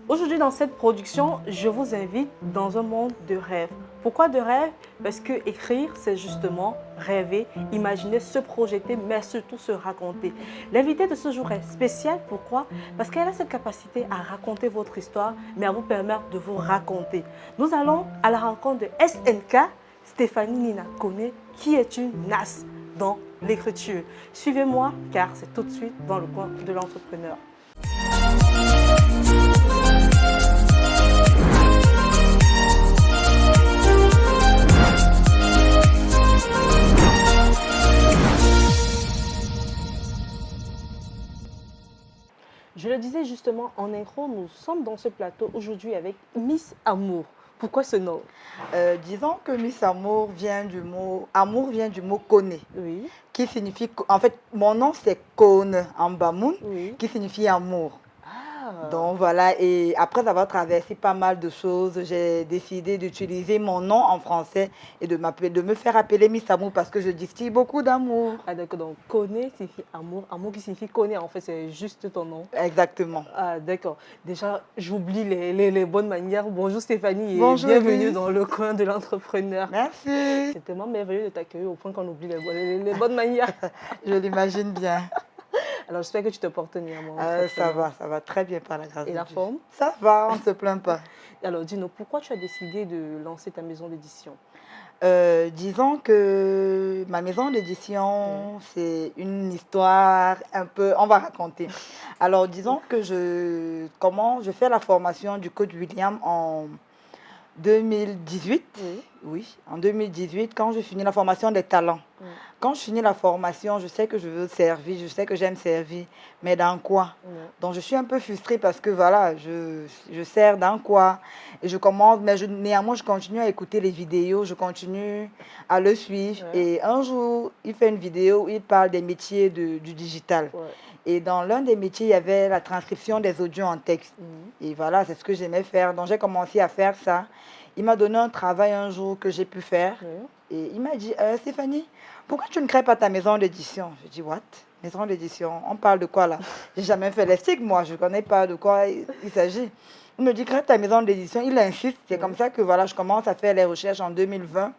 Aujourd'hui, dans cette production, je vous invite dans un monde de rêve. Pourquoi de rêve? Parce que écrire, c'est justement rêver, imaginer, se projeter, mais surtout se raconter. L'invité de ce jour est spéciale. Pourquoi? Parce qu'elle a cette capacité à raconter votre histoire, mais à vous permettre de vous raconter. Nous allons à la rencontre de SNK, Stéphanie Nina Kone, qui est une NAS dans l'écriture. Suivez-moi, car c'est tout de suite dans le coin de l'entrepreneur. Je le disais justement en intro, nous sommes dans ce plateau aujourd'hui avec Miss Amour. Pourquoi ce nom? Disons que Miss Amour vient du mot Kone, Oui, qui signifie, en fait, mon nom c'est Kone en Bamoun, oui. qui signifie amour. Ah, Donc voilà, et après avoir traversé pas mal de choses, j'ai décidé d'utiliser mon nom en français et de me faire appeler Miss Amour parce que je distille beaucoup d'amour. ah d'accord, donc connaît signifie amour, amour qui signifie connaît, en fait c'est juste ton nom. Exactement. Ah d'accord, déjà j'oublie les bonnes manières. Bonjour Stéphanie et Bonjour bienvenue Elise. dans le coin de l'entrepreneur. Merci. C'est tellement merveilleux de t'accueillir au point qu'on oublie les bonnes manières. Je l'imagine bien. Alors j'espère que tu te portes néanmoins très très bien. Ça va très bien par la grâce Et de la Dieu. forme? Ça va, on ne se plaint pas. Alors dis-nous, pourquoi tu as décidé de lancer ta maison d'édition? Disons que ma maison d'édition, c'est une histoire un peu, on va raconter. Alors, disons que je fais la formation du coach William en 2018. Oui. Oui, en 2018, quand je finis la formation des talents. Mm. Quand je finis la formation, je sais que je veux servir, je sais que j'aime servir, mais dans quoi? Ouais. Donc, je suis un peu frustrée parce que voilà, je sers dans quoi? Et je commence, mais néanmoins, je continue à écouter les vidéos, je continue à le suivre. Ouais. Et un jour, il fait une vidéo où il parle des métiers du digital. Ouais. Et dans l'un des métiers, il y avait la transcription des audios en texte. Mhm. Et voilà, c'est ce que j'aimais faire. Donc, j'ai commencé à faire ça. Il m'a donné un travail un jour que j'ai pu faire. Ouais. Et il m'a dit, Stéphanie, pourquoi tu ne crées pas ta maison d'édition? Je dis, what? Maison d'édition, on parle de quoi là? J'ai jamais fait l'esthétique, moi, je ne connais pas de quoi il s'agit. Il me dit, crée ta maison d'édition. Il insiste. C'est comme ça que voilà, je commence à faire les recherches en 2020.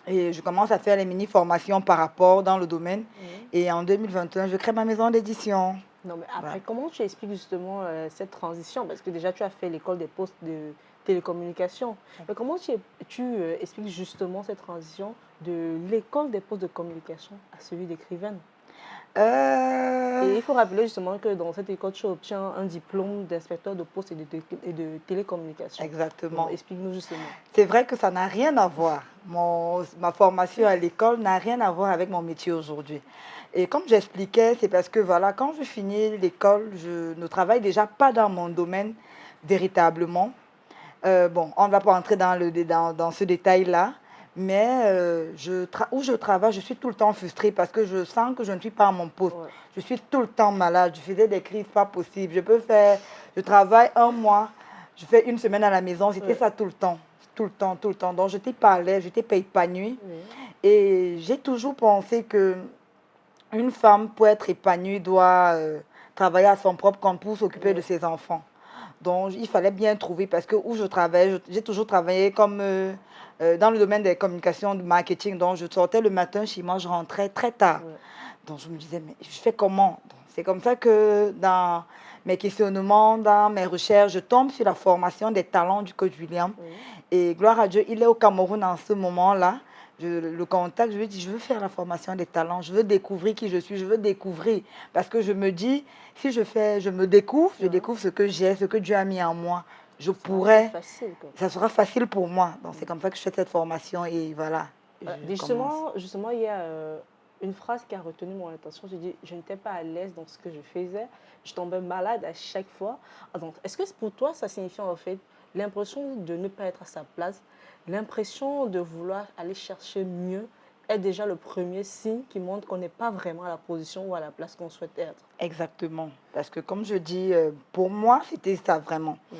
Et je commence à faire les mini-formations par rapport dans le domaine. Et en 2021, je crée ma maison d'édition. Non, mais après, Voilà. comment tu expliques justement cette transition? Parce que déjà, tu as fait l'école des postes de télécommunication. Mais comment tu expliques justement cette transition de l'école des postes de communication à celui d'écrivaine? Euh, Et il faut rappeler justement que dans cette école, tu obtiens un diplôme d'inspecteur de poste et de télécommunication. Exactement. Donc, explique-nous justement. C'est vrai que ça n'a rien à voir. Ma formation à l'école n'a rien à voir avec mon métier aujourd'hui. Et comme j'expliquais, c'est parce que voilà, quand je finis l'école, je ne travaille déjà pas dans mon domaine véritablement. Bon, on ne va pas entrer dans ce détail-là, mais où je travaille, je suis tout le temps frustrée parce que je sens que je ne suis pas à mon poste. Ouais. Je suis tout le temps malade, je faisais des crises pas possibles. Je travaille un mois, je fais une semaine à la maison, c'était Ouais. ça tout le temps, tout le temps, tout le temps. Donc, je n'étais pas à l'aise, je n'étais pas épanouie. Oui. Et j'ai toujours pensé que une femme, pour être épanouie, doit travailler à son propre compte pour s'occuper Ouais. de ses enfants. Donc, il fallait bien trouver parce que où je travaille, j'ai toujours travaillé comme dans le domaine des communications, du marketing. Donc, je sortais le matin chez moi, je rentrais très tard. Ouais. Donc, je me disais, mais je fais comment? Donc, c'est comme ça que dans mes questionnements, dans mes recherches, je tombe sur la formation des talents du coach William. Oui. Et gloire à Dieu, il est au Cameroun en ce moment-là. Je le contacte, je lui dis, je veux faire la formation des talents, je veux découvrir qui je suis, je veux découvrir. Parce que je me dis, si je me découvre, je découvre ce que j'ai, ce que Dieu a mis en moi. Je pourrais, Facile, quoi. ça sera facile pour moi. Donc c'est comme ça que je fais cette formation et voilà. Je commence. Justement, il y a une phrase qui a retenu mon attention. Je dis, je n'étais pas à l'aise dans ce que je faisais. Je tombais malade à chaque fois. Ah, donc, est-ce que pour toi, ça signifie en fait l'impression de ne pas être à sa place, l'impression de vouloir aller chercher mieux est déjà le premier signe qui montre qu'on n'est pas vraiment à la position ou à la place qu'on souhaite être. Exactement. Parce que comme je dis, pour moi, c'était ça vraiment. Oui.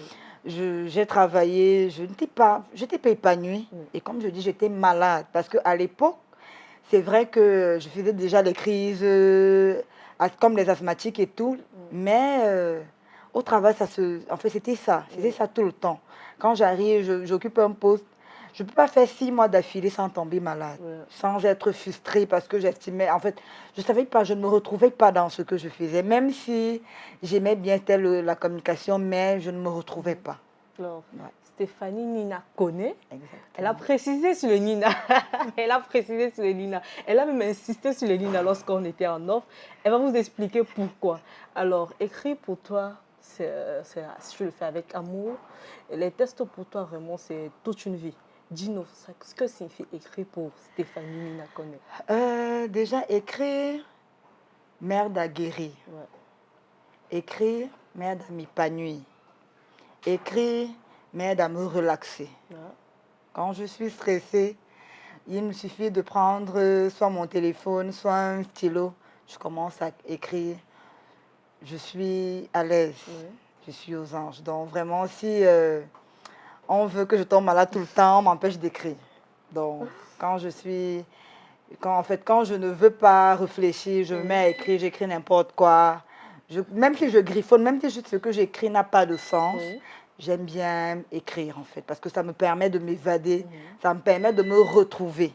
J'ai travaillé, j'étais pas épanouie. Oui. Et comme je dis, j'étais malade. Parce qu'à l'époque, c'est vrai que je faisais déjà les crises, comme les asthmatiques et tout. Mais Au travail, en fait, c'était ça tout le temps. Quand j'arrive, j'occupe un poste. Je ne peux pas faire 6 mois d'affilée sans tomber malade, Ouais. sans être frustrée parce que j'estimais, en fait, je ne savais pas, je ne me retrouvais pas dans ce que je faisais, même si j'aimais bien la communication, mais je ne me retrouvais pas. Alors, Ouais. Stéphanie Nina connaît. Exactement. Elle a précisé sur le Nina. Elle a précisé sur le Nina. Elle a même insisté sur le Nina lorsqu'on était en offre. Elle va vous expliquer pourquoi. Alors, écrire pour toi, si tu le fais avec amour, les tests pour toi, vraiment, c'est toute une vie. Dis-nous, ce que signifie écrire pour Stéphanie Nina connaît. Déjà, écrire m'aide à guérir. Ouais. Écrire m'aide à m'épanouir. Écrire m'aide à me relaxer. Ouais. Quand je suis stressée, il me suffit de prendre soit mon téléphone, soit un stylo. Je commence à écrire. Je suis à l'aise. Ouais. Je suis aux anges. Donc vraiment, si on veut que je tombe malade tout le temps, on m'empêche d'écrire. Donc quand je ne veux pas réfléchir, je me mets à écrire, j'écris n'importe quoi. Même si je griffonne, même si ce que j'écris n'a pas de sens, Oui. j'aime bien écrire en fait, parce que ça me permet de m'évader, ça me permet de me retrouver.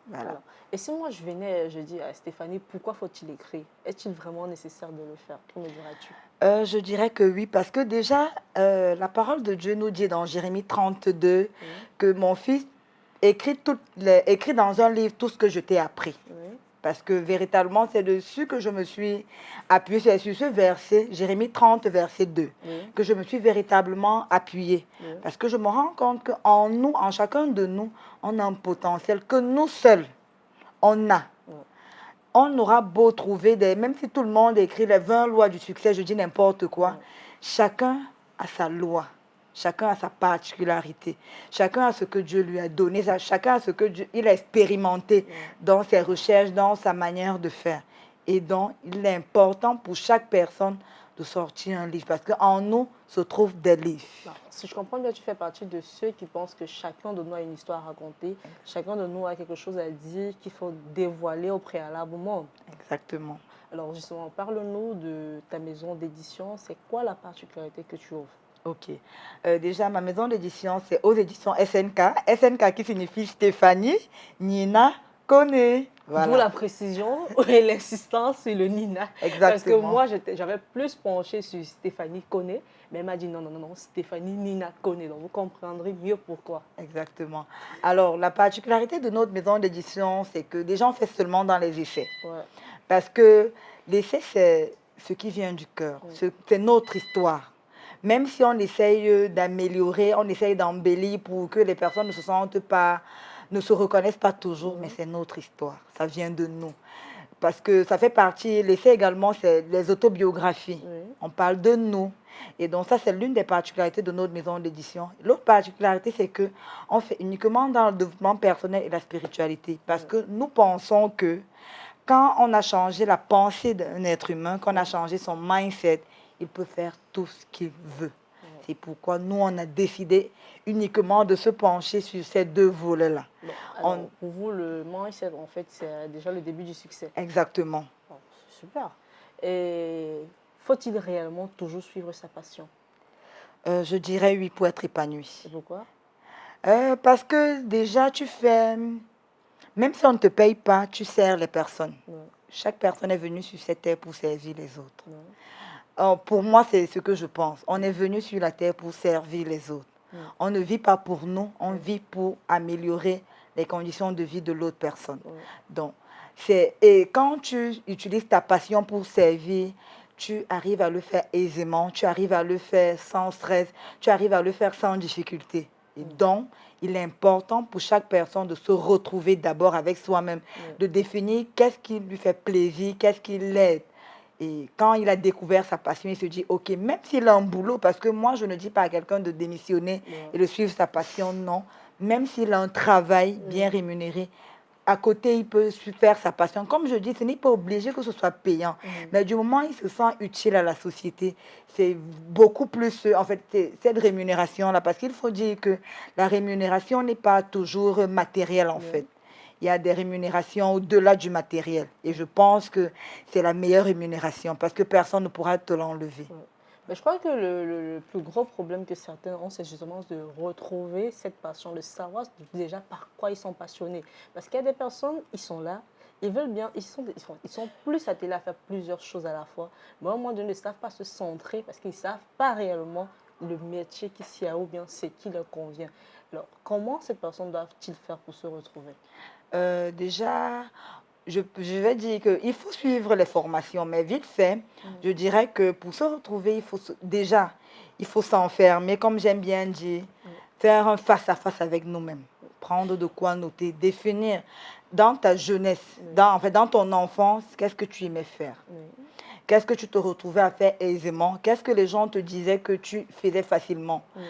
Voilà. Alors, et si moi je venais, je dis à Stéphanie, pourquoi faut-il écrire? Est-il vraiment nécessaire de le faire? Que me diras-tu? Je dirais que oui, parce que déjà, la parole de Dieu nous dit dans Jérémie 32 que mon fils écrit dans un livre tout ce que je t'ai appris. Oui. Parce que véritablement, c'est dessus que je me suis appuyée, c'est sur ce verset, Jérémie 30, verset 2, Oui. que je me suis véritablement appuyée. Oui. Parce que je me rends compte qu'en nous, en chacun de nous, on a un potentiel que nous seuls, on a. Oui. On aura beau trouver même si tout le monde écrit les 20 lois du succès, je dis n'importe quoi, Oui. chacun a sa loi. Chacun a sa particularité. Chacun a ce que Dieu lui a donné. Chacun a ce que il a expérimenté dans ses recherches, dans sa manière de faire. Et donc, il est important pour chaque personne de sortir un livre. Parce qu'en nous se trouvent des livres. Non, si je comprends bien, tu fais partie de ceux qui pensent que chacun de nous a une histoire à raconter. Chacun de nous a quelque chose à dire qu'il faut dévoiler au préalable au monde. Exactement. Alors justement, parle-nous de ta maison d'édition. C'est quoi la particularité que tu offres? Ok. Déjà, ma maison d'édition, c'est aux éditions SNK. SNK qui signifie Stéphanie Nina Koné. Voilà. D'où la précision et l'insistance sur le Nina. Exactement. Parce que moi, j'avais plus penché sur Stéphanie Koné, mais elle m'a dit non, non, non, non, Stéphanie Nina Koné. Donc vous comprendrez mieux pourquoi. Exactement. Alors, la particularité de notre maison d'édition, c'est que déjà, on fait seulement dans les essais. Ouais. Parce que l'essai, c'est ce qui vient du cœur. Oui. C'est notre histoire. Même si on essaye d'améliorer, on essaye d'embellir pour que les personnes ne se sentent pas, ne se reconnaissent pas toujours, mais c'est notre histoire. Ça vient de nous. Parce que ça fait partie, l'essai également, c'est les autobiographies. Oui. On parle de nous. Et donc ça, c'est l'une des particularités de notre maison d'édition. L'autre particularité, c'est qu'on fait uniquement dans le développement personnel et la spiritualité. Parce que nous pensons que quand on a changé la pensée d'un être humain, qu'on a changé son mindset, il peut faire tout ce qu'il veut. C'est pourquoi nous, on a décidé uniquement de se pencher sur ces deux volets-là. Bon, alors, pour vous, le mindset, en fait, c'est déjà le début du succès. Exactement. Bon, super. Et faut-il réellement toujours suivre sa passion? Je dirais oui pour être épanoui. Et pourquoi? Parce que déjà, même si on ne te paye pas, tu sers les personnes. Ouais. Chaque personne est venue sur cette terre pour servir les autres. Ouais. Pour moi, c'est ce que je pense. On est venu sur la terre pour servir les autres. On ne vit pas pour nous, on vit pour améliorer les conditions de vie de l'autre personne. Donc, et quand tu utilises ta passion pour servir, tu arrives à le faire aisément, tu arrives à le faire sans stress, tu arrives à le faire sans difficulté. Et donc, il est important pour chaque personne de se retrouver d'abord avec soi-même, de définir qu'est-ce qui lui fait plaisir, qu'est-ce qui l'aide. Et quand il a découvert sa passion, il se dit, OK, même s'il a un boulot, parce que moi, je ne dis pas à quelqu'un de démissionner et de suivre sa passion, non. Même s'il a un travail bien rémunéré, à côté, il peut faire sa passion. Comme je dis, ce n'est pas obligé que ce soit payant. Mais du moment où il se sent utile à la société, c'est beaucoup plus, en fait, cette rémunération-là. Parce qu'il faut dire que la rémunération n'est pas toujours matérielle, en fait. Il y a des rémunérations au-delà du matériel. Et je pense que c'est la meilleure rémunération parce que personne ne pourra te l'enlever. Mais je crois que le plus gros problème que certains ont, c'est justement de retrouver cette passion, de savoir déjà par quoi ils sont passionnés. Parce qu'il y a des personnes, ils sont là, ils veulent bien, ils sont plus attelés à faire plusieurs choses à la fois. Mais à un moment donné, ils ne savent pas se centrer parce qu'ils ne savent pas réellement le métier qui s'y a ou bien ce qui leur convient. Alors, comment ces personnes doivent-ils faire pour se retrouver? Déjà, je vais dire qu'il faut suivre les formations, mais vite fait, je dirais que pour se retrouver, déjà, il faut s'enfermer, comme j'aime bien dire, faire un face-à-face avec nous-mêmes, prendre de quoi noter, définir dans ta jeunesse, en fait, dans ton enfance, qu'est-ce que tu aimais faire, Oui, qu'est-ce que tu te retrouvais à faire aisément, qu'est-ce que les gens te disaient que tu faisais facilement. oui,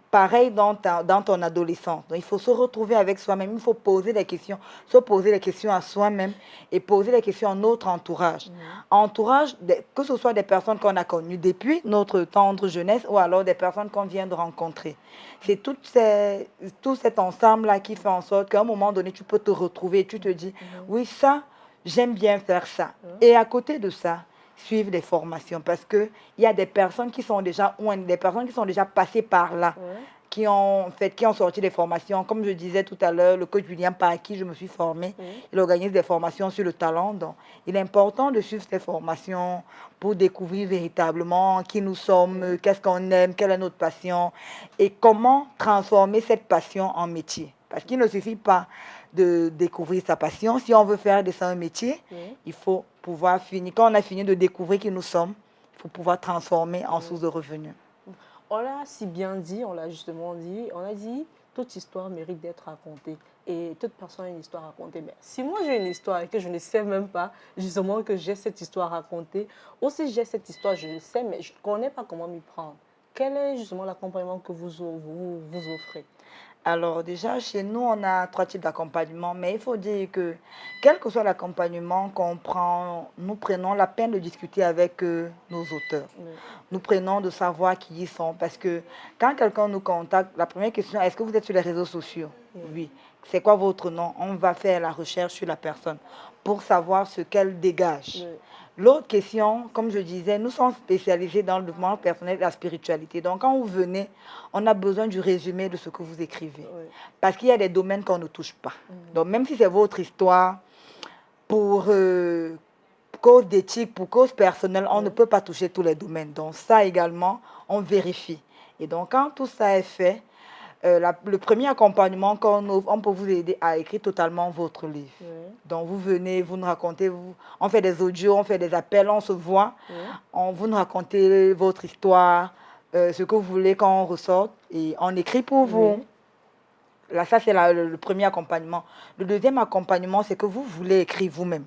Pareil dans ton adolescence. Donc, il faut se retrouver avec soi-même, il faut poser des questions, se poser des questions à soi-même et poser des questions à notre entourage. Entourage, que ce soit des personnes qu'on a connues depuis notre tendre jeunesse ou alors des personnes qu'on vient de rencontrer. C'est tout cet ensemble-là qui fait en sorte qu'à un moment donné, tu peux te retrouver et tu te dis, oui, ça, j'aime bien faire ça. Et à côté de ça, suivre des formations parce qu'il y a des personnes qui sont déjà, ou des personnes qui sont déjà passées par là, oui, qui ont sorti des formations. Comme je disais tout à l'heure, le coach William, par qui je me suis formée, oui. il organise des formations sur le talent. Donc, il est important de suivre ces formations pour découvrir véritablement qui nous sommes, qu'est-ce qu'on aime, quelle est notre passion et comment transformer cette passion en métier. Parce qu'il ne suffit pas de découvrir sa passion. Si on veut faire de ça un métier, Oui. il faut pouvoir finir. Quand on a fini de découvrir qui nous sommes, il faut pouvoir transformer en source de revenus. On l'a si bien dit, on l'a justement dit, on a dit toute histoire mérite d'être racontée et toute personne a une histoire à raconter. Mais si moi j'ai une histoire et que je ne sais même pas justement que j'ai cette histoire à raconter, ou si j'ai cette histoire, je le sais, mais je ne connais pas comment m'y prendre. Quel est justement l'accompagnement que vous offrez? Alors déjà, chez nous, on a 3 types d'accompagnement, mais il faut dire que quel que soit l'accompagnement qu'on prend, nous prenons la peine de discuter avec nos auteurs. Oui, Nous prenons de savoir qui ils sont, parce que quand quelqu'un nous contacte, la première question, est-ce que vous êtes sur les réseaux sociaux? Oui. C'est quoi votre nom? On va faire la recherche sur la personne pour savoir ce qu'elle dégage. oui, L'autre question, comme je disais, nous sommes spécialisés dans le développement personnel et la spiritualité. Donc, quand vous venez, on a besoin du résumé de ce que vous écrivez. oui. Parce qu'il y a des domaines qu'on ne touche pas. Donc, même si c'est votre histoire, pour cause d'éthique, pour cause personnelle, on ne peut pas toucher tous les domaines. Donc, ça également, on vérifie. Et donc, quand tout ça est fait, le premier accompagnement qu'on offre, on peut vous aider à écrire totalement votre livre. Oui, Donc, vous venez, vous nous racontez, on fait des audios, on fait des appels, on se voit, oui, vous nous racontez votre histoire, ce que vous voulez qu'on ressorte, et on écrit pour vous. oui, Là, ça, c'est le premier accompagnement. Le deuxième accompagnement, c'est que vous voulez écrire vous-même.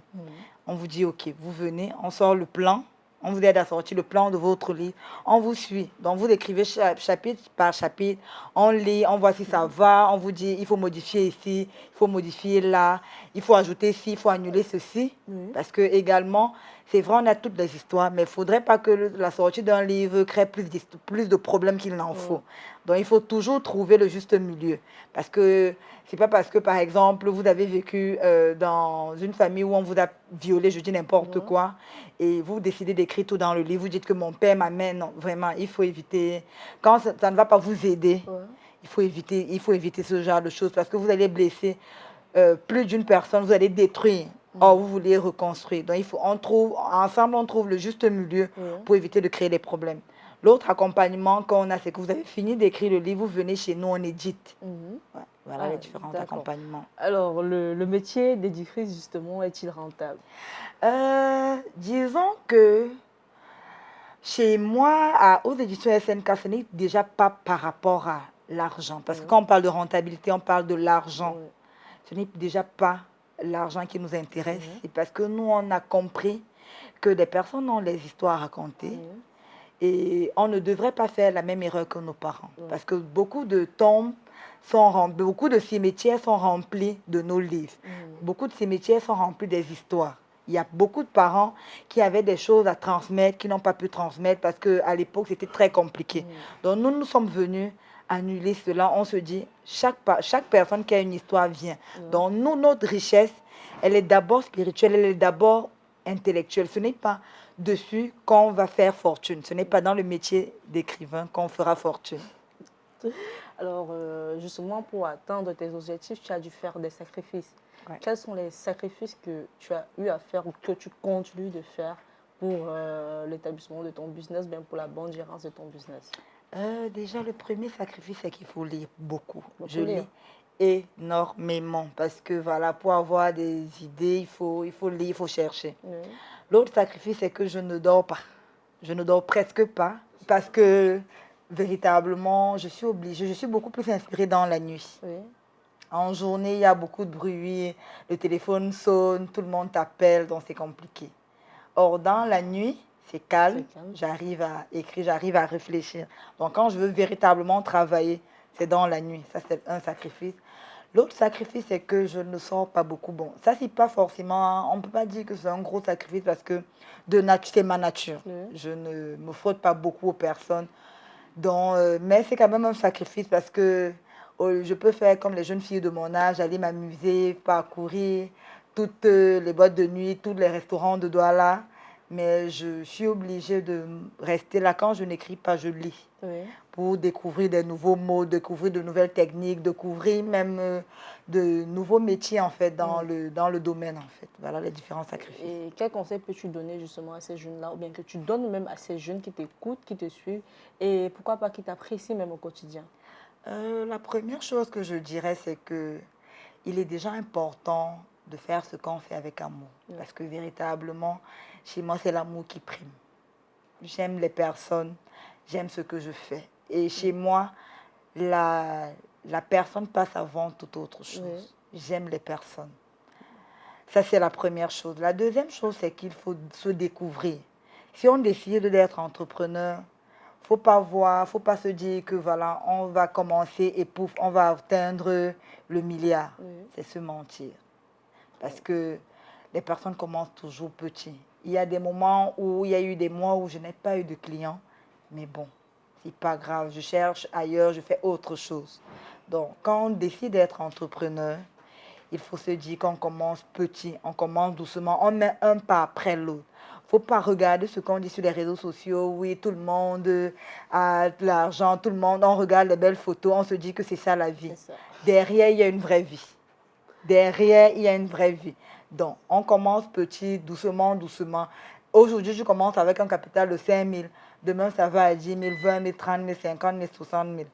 On vous dit, OK, vous venez, on sort le plan, on vous aide à sortir le plan de votre livre, on vous suit. Donc, vous écrivez chapitre par chapitre, on lit, on voit si ça va, on vous dit, il faut modifier ici, il faut modifier là, il faut ajouter ci, il faut annuler ceci. oui. Parce que également, c'est vrai, on a toutes les histoires, mais il ne faudrait pas que la sortie d'un livre crée plus de problèmes qu'il n'en faut. Donc, il faut toujours trouver le juste milieu. Parce que c'est pas parce que, par exemple, vous avez vécu dans une famille où on vous a violé, je dis n'importe quoi, et vous décidez d'écrire tout dans le livre, vous dites que mon père, ma mère, non, vraiment, il faut éviter. Quand ça ne va pas vous aider, Ouais. il faut éviter ce genre de choses parce que vous allez blesser plus d'une personne, vous allez détruire. Or, vous voulez reconstruire. Donc, ensemble, on trouve le juste milieu pour éviter de créer des problèmes. L'autre accompagnement qu'on a, c'est que vous avez fini d'écrire le livre, vous venez chez nous, on édite. Ouais, voilà les différents accompagnements. Alors, le métier d'éditrice, justement, est-il rentable? Disons que chez moi, aux éditions SNK, ce n'est déjà pas par rapport à l'argent. Parce que quand on parle de rentabilité, on parle de l'argent. Oui. Ce n'est déjà pas l'argent qui nous intéresse. C'est parce que nous, on a compris que des personnes ont des histoires à raconter. Et on ne devrait pas faire la même erreur que nos parents. Parce que beaucoup de tombes beaucoup de cimetières sont remplis de nos livres. Beaucoup de cimetières sont remplis des histoires. Il y a beaucoup de parents qui avaient des choses à transmettre, qui n'ont pas pu transmettre parce qu'à l'époque, c'était très compliqué. Donc, nous sommes venus annuler cela. On se dit, chaque personne qui a une histoire vient. Donc, nous, notre richesse, elle est d'abord spirituelle, elle est d'abord intellectuelle. Ce n'est pas dessus qu'on va faire fortune. Ce n'est pas dans le métier d'écrivain qu'on fera fortune. Alors, justement, pour atteindre tes objectifs, tu as dû faire des sacrifices. Ouais. Quels sont les sacrifices que tu as eu à faire ou que tu continues de faire pour l'établissement de ton business, bien pour la bonne gérance de ton business? Déjà, le premier sacrifice, c'est qu'il faut lire beaucoup. Beaucoup Je lire. lis énormément parce que voilà, pour avoir des idées, il faut lire, il faut chercher. Oui. L'autre sacrifice, c'est que je ne dors pas. Je ne dors presque pas parce que véritablement, je suis obligée, je suis beaucoup plus inspirée dans la nuit. Oui. En journée, il y a beaucoup de bruit, le téléphone sonne, tout le monde t'appelle, donc c'est compliqué. Or, dans la nuit, c'est calme, C'est calme. j'arrive à écrire, j'arrive à réfléchir. Donc, quand je veux véritablement travailler, c'est dans la nuit. Ça, c'est un sacrifice. L'autre sacrifice, c'est que je ne sors pas beaucoup. Bon, ça, c'est pas forcément, on ne peut pas dire que c'est un gros sacrifice parce que c'est ma nature. Oui. Je ne me frotte pas beaucoup aux personnes. Donc, mais c'est quand même un sacrifice parce que je peux faire comme les jeunes filles de mon âge, aller m'amuser, parcourir toutes les boîtes de nuit, tous les restaurants de Douala. Mais je suis obligée de rester là. Quand je n'écris pas, je lis Oui. pour découvrir des nouveaux mots, découvrir de nouvelles techniques, découvrir même de nouveaux métiers en fait dans le domaine en fait. Voilà les différents sacrifices. Et quel conseil peux-tu donner justement à ces jeunes-là, ou bien que tu donnes même à ces jeunes qui t'écoutent, qui te suivent, et pourquoi pas qui t'apprécient même au quotidien? La première chose que je dirais, c'est que il est déjà important de faire ce qu'on fait avec amour. Oui. Parce que véritablement, chez moi, c'est l'amour qui prime. J'aime les personnes, j'aime ce que je fais. Et chez moi, la personne passe avant toute autre chose. J'aime les personnes. Ça, c'est la première chose. La deuxième chose, c'est qu'il faut se découvrir. Si on décide d'être entrepreneur, faut pas se dire que voilà, on va commencer et pouf, on va atteindre le milliard. Oui. C'est se mentir. Parce que les personnes commencent toujours petit. Il y a des moments où il y a eu des mois où je n'ai pas eu de clients, mais bon, c'est pas grave, je cherche ailleurs, je fais autre chose. Donc, quand on décide d'être entrepreneur, il faut se dire qu'on commence petit, on commence doucement, on met un pas après l'autre. Il ne faut pas regarder ce qu'on dit sur les réseaux sociaux. Oui, tout le monde a de l'argent, tout le monde, on regarde les belles photos, on se dit que c'est ça la vie. C'est ça. Derrière, il y a une vraie vie. Derrière, il y a une vraie vie. Donc, on commence petit, doucement, doucement. Aujourd'hui, je commence avec un capital de 5 000. Demain, ça va à 10 000, 20 000, 30 000, 50 000, 60 000.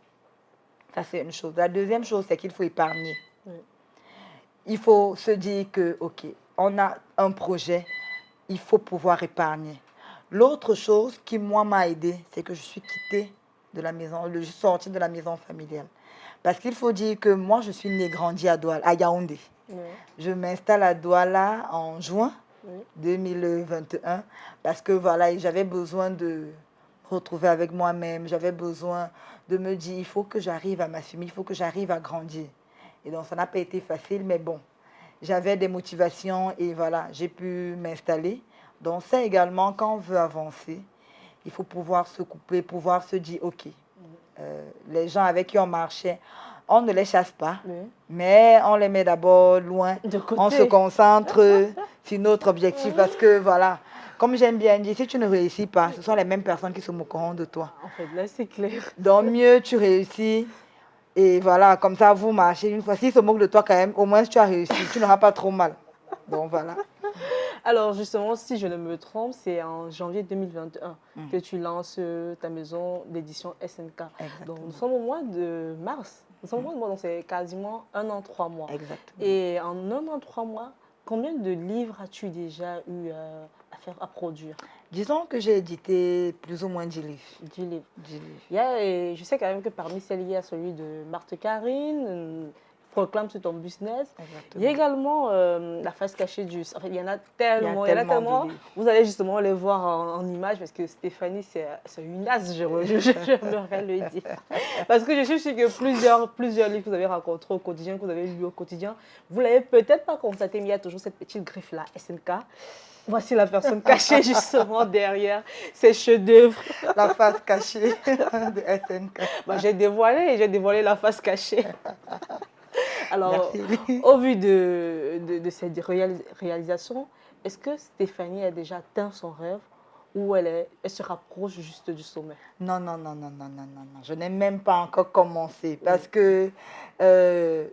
Ça, c'est une chose. La deuxième chose, c'est qu'il faut épargner. Oui. Il faut se dire que, OK, on a un projet, il faut pouvoir épargner. L'autre chose qui, moi, m'a aidé, c'est que je suis quittée de la maison, je suis sortie de la maison familiale. Parce qu'il faut dire que moi, je suis née, grandie à Douala, à Yaoundé. Oui. Je m'installe à Douala en juin Oui. 2021 parce que voilà, j'avais besoin de me retrouver avec moi-même, j'avais besoin de me dire, il faut que j'arrive à m'assumer, il faut que j'arrive à grandir. Et donc, ça n'a pas été facile, mais bon, j'avais des motivations et voilà, j'ai pu m'installer. Donc, ça également, quand on veut avancer, il faut pouvoir se couper, pouvoir se dire, OK, les gens avec qui on marchait, on ne les chasse pas, Oui. mais on les met d'abord loin. De côté. On se concentre sur notre objectif parce que, voilà, comme j'aime bien dire, si tu ne réussis pas, ce sont les mêmes personnes qui se moqueront de toi. En fait, là, c'est clair. Donc, mieux tu réussis. Et voilà, comme ça, vous marchez une fois. S'ils se moquent de toi quand même, au moins tu as réussi. Tu n'auras pas trop mal. Donc, voilà. Alors, justement, si je ne me trompe, c'est en janvier 2021 que tu lances ta maison d'édition SNK. Exactement. Donc, nous sommes au mois de mars. Nous sommes au mois de mars, donc c'est quasiment 1 an, 3 mois. Exactement. Et en 1 an, 3 mois, combien de livres as-tu déjà eu à produire? Disons que j'ai édité plus ou moins 10 livres. 10 livres. 10 livres. Et je sais quand même que parmi celles, il y a celui de Marthe Karine, Proclame sur ton business. Exactement. Il y a également la face cachée du... En fait, il y en a tellement, Il y a tellement de livres. Vous allez justement les voir en image parce que Stéphanie, c'est une as, j'aimerais le dire. Parce que je suis sûre que plusieurs livres que vous avez rencontrés au quotidien, que vous avez lus au quotidien, vous ne l'avez peut-être pas constaté, mais il y a toujours cette petite griffe-là, SNK. Voici la personne cachée justement derrière ces chefs-d'œuvre. La face cachée de SNK. Bah, j'ai dévoilé la face cachée. Alors, Merci. au vu de cette réalisation, est-ce que Stéphanie a déjà atteint son rêve ou elle se rapproche juste du sommet? Non, non, non, non, non, non, non, non. Je n'ai même pas encore commencé Oui, parce que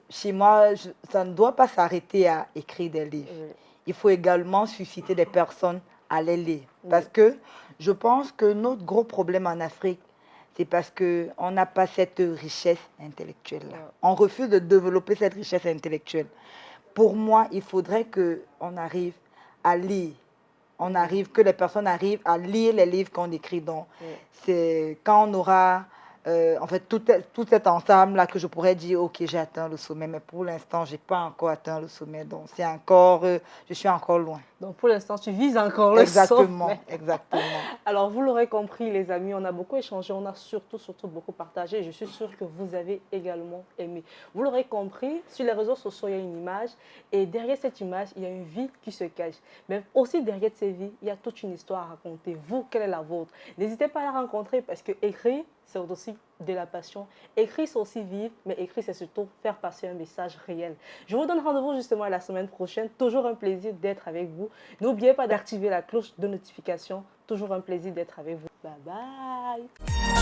chez moi, ça ne doit pas s'arrêter à écrire des livres. oui, Il faut également susciter des personnes à les lire. Parce oui, que je pense que notre gros problème en Afrique, c'est parce qu'on n'a pas cette richesse intellectuelle-là. ouais, On refuse de développer cette richesse intellectuelle. Pour moi, il faudrait qu'on arrive à lire. Que les personnes arrivent à lire les livres qu'on écrit. Donc, oui. c'est quand on aura en fait tout cet ensemble-là que je pourrais dire, ok, j'ai atteint le sommet, mais pour l'instant, je n'ai pas encore atteint le sommet. Donc, c'est encore, je suis encore loin. Donc pour l'instant, tu vises encore le Exactement, sommet. exactement. Alors, vous l'aurez compris, les amis, on a beaucoup échangé, on a surtout beaucoup partagé. Je suis sûre que vous avez également aimé. Vous l'aurez compris, sur les réseaux sociaux, il y a une image et derrière cette image, il y a une vie qui se cache. Mais aussi derrière cette vie, il y a toute une histoire à raconter. Vous, quelle est la vôtre? N'hésitez pas à la rencontrer parce que écrire, c'est aussi de la passion. Écrire, c'est aussi vivre, mais écrire, c'est surtout faire passer un message réel. Je vous donne rendez-vous justement la semaine prochaine. Toujours un plaisir d'être avec vous. N'oubliez pas d'activer la cloche de notification. Toujours un plaisir d'être avec vous. Bye bye.